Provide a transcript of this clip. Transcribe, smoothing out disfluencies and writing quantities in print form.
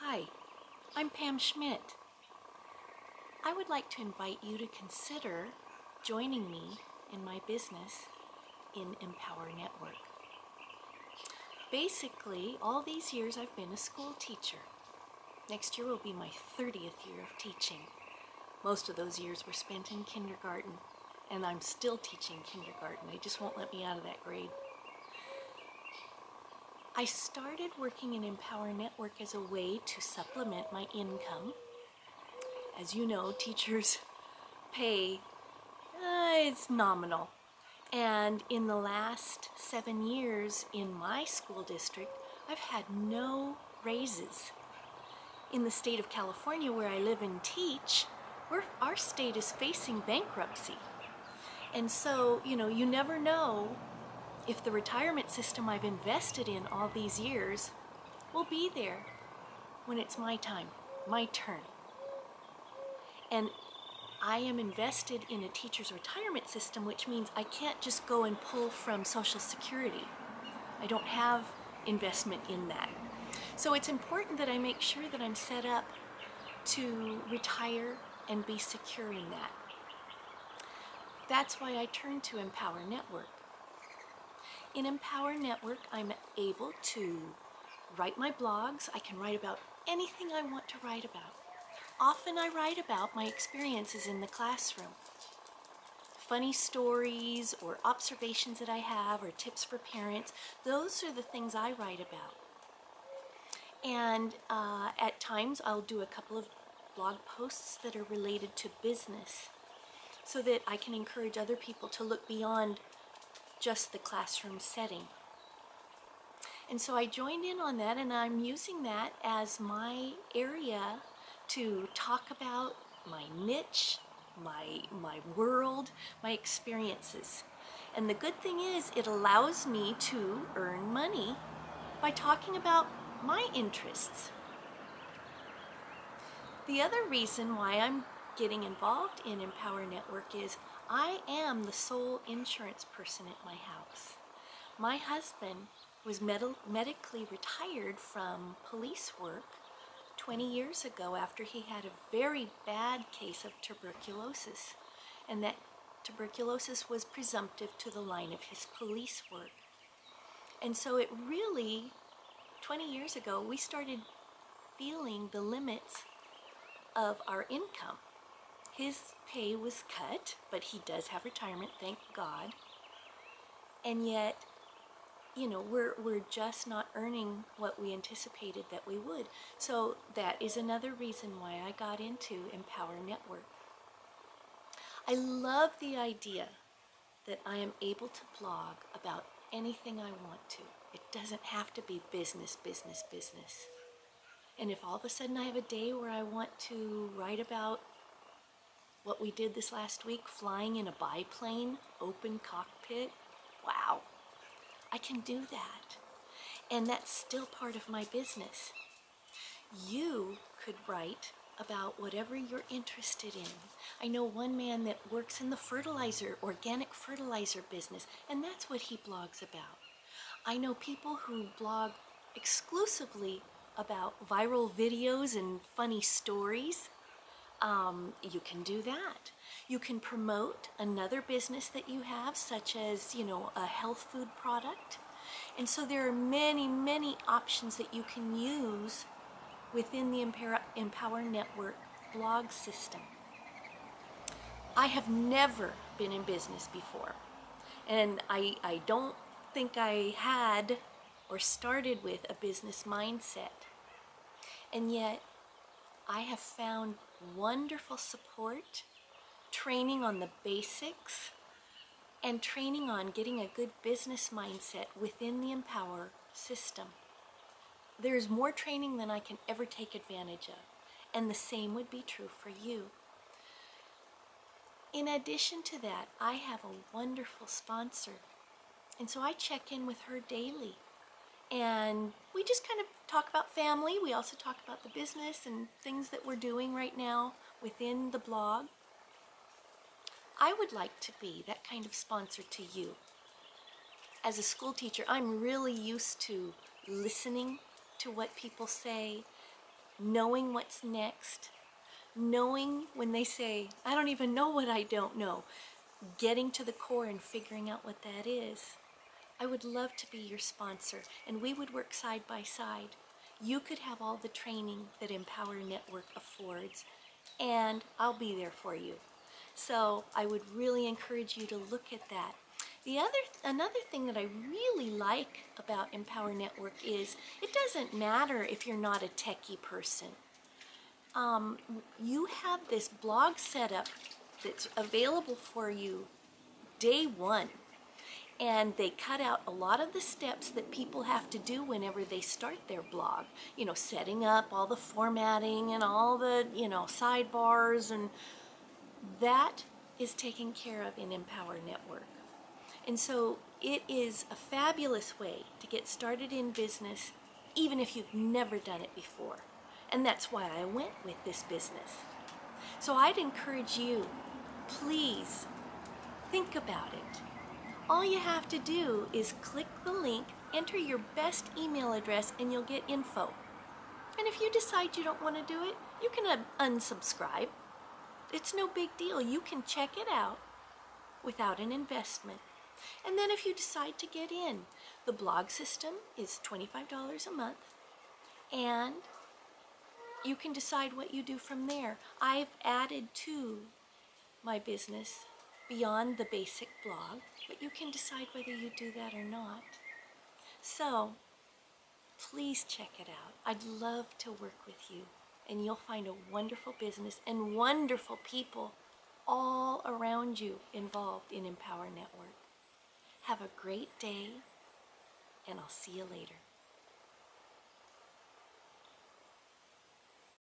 Hi, I'm Pam Schmidt. I would like to invite you to consider joining me in my business in Empower Network. Basically, all these years I've been a school teacher. Next year will be my 30th year of teaching. Most of those years were spent in kindergarten, and I'm still teaching kindergarten. They just won't let me out of that grade. I started working in Empower Network as a way to supplement my income. As you know, teachers' pay is nominal. And in the last 7 years in my school district, I've had no raises. In the state of California, where I live and teach, our state is facing bankruptcy. And so, you never know if the retirement system I've invested in all these years will be there when it's my time, my turn. And I am invested in a teacher's retirement system, which means I can't just go and pull from Social Security. I don't have investment in that. So it's important that I make sure that I'm set up to retire and be secure in that. That's why I turned to Empower Network. In Empower Network, I'm able to write my blogs. I can write about anything I want to write about. Often I write about my experiences in the classroom. Funny stories or observations that I have or tips for parents, those are the things I write about. And at times I'll do a couple of blog posts that are related to business so that I can encourage other people to look beyond just the classroom setting. And so I joined in on that, and I'm using that as my area to talk about my niche, my world, my experiences. And the good thing is it allows me to earn money by talking about my interests. The other reason why I'm getting involved in Empower Network is I am the sole insurance person at my house. My husband was medically retired from police work 20 years ago after he had a very bad case of tuberculosis, and that tuberculosis was presumptive to the line of his police work. And so it really, 20 years ago, we started feeling the limits of our income. His pay was cut, but he does have retirement, thank God. And yet, we're just not earning what we anticipated that we would. So that is another reason why I got into Empower Network. I love the idea that I am able to blog about anything I want to. It doesn't have to be business, business, business. And if all of a sudden I have a day where I want to write about what we did this last week, flying in a biplane, open cockpit, wow, I can do that. And that's still part of my business. You could write about whatever you're interested in. I know one man that works in the organic fertilizer business, and that's what he blogs about. I know people who blog exclusively about viral videos and funny stories. You can do that. You can promote another business that you have, such as, a health food product. And so there are many, many options that you can use within the Empower Network blog system. I have never been in business before, and I don't think I had or started with a business mindset. And yet I have found wonderful support, training on the basics, and training on getting a good business mindset within the Empower system. There's more training than I can ever take advantage of, and the same would be true for you. In addition to that, I have a wonderful sponsor, and so I check in with her daily. And we just kind of talk about family. We also talk about the business and things that we're doing right now within the blog. I would like to be that kind of sponsor to you. As a school teacher, I'm really used to listening to what people say, knowing what's next, knowing when they say, I don't even know what I don't know, getting to the core and figuring out what that is. I would love to be your sponsor, and we would work side by side. You could have all the training that Empower Network affords, and I'll be there for you. So I would really encourage you to look at that. Another thing that I really like about Empower Network is it doesn't matter if you're not a techie person. You have this blog setup that's available for you day one. And they cut out a lot of the steps that people have to do whenever they start their blog. You know, setting up all the formatting and all the, sidebars, and that is taken care of in Empower Network. And so it is a fabulous way to get started in business, even if you've never done it before. And that's why I went with this business. So I'd encourage you, please think about it. All you have to do is click the link, enter your best email address, and you'll get info. And if you decide you don't want to do it, you can unsubscribe. It's no big deal. You can check it out without an investment. And then if you decide to get in, the blog system is $25 a month, and you can decide what you do from there. I've added to my business beyond the basic blog, but you can decide whether you do that or not. So please check it out. I'd love to work with you, and you'll find a wonderful business and wonderful people all around you involved in Empower Network. Have a great day, and I'll see you later.